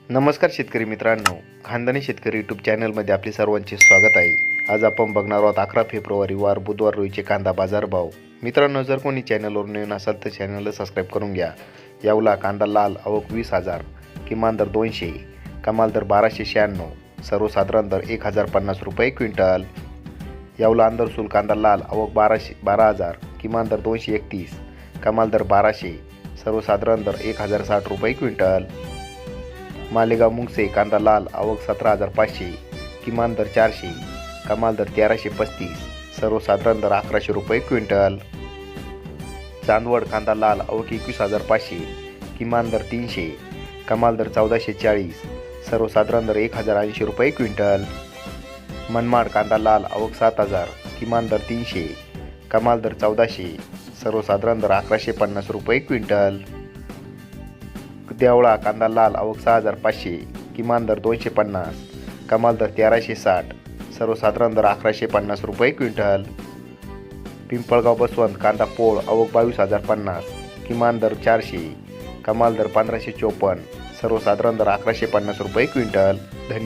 नमस्कार शेतकरी मित्रांनो, खानदानी शेतकरी यूट्यूब चॅनलमध्ये आपले सर्वांचे स्वागत आहे. आज आपण बघणार आहोत 11 फेब्रुवारी वार बुधवार रोजीचे कांदा बाजारभाव. मित्रांनो, जर कोणी चॅनलवर नवीन असाल तर चॅनलला सबस्क्राईब करून घ्या. यावला कांदा लाल आवक 20,000, किमान दर 200, कमाल दर 1296, सर्वसाधारण दर 1,050 रुपये क्विंटल. यावला अंदरसूल कांदा लाल आवक 12,000, किमान दर 231, कमाल दर 1200, सर्वसाधारण दर 1,060 रुपये क्विंटल. मालेगाव मुंगसे कांदा लाल आवक 17,500, किमान दर 400, कमाल दर 1,335, सर्वसाधारण दर 1,100 रुपये क्विंटल. चांदवड कांदा लाल आवक 21,500, किमान दर 300, कमाल दर 1,440, सर्वसाधारण दर 1,080 रुपये क्विंटल. मनमाड कांदा लाल आवक 7,000, किमान दर 300, कमाल दर 1,400, सर्वसाधारण दर 1,150 रुपये क्विंटल. देवळा कांदा लाल आवक 6,500, किमान दर 250, कमाल दर 1,360, सर्वसाधारण दर 1,150 रुपये क्विंटल. पिंपळगाव बसवंत कांदा पोळ आवक 22,050, किमान दर 400, कमाल दर 1,554, सर्वसाधारण दर 1,150 रुपये क्विंटल. धन्यवाद.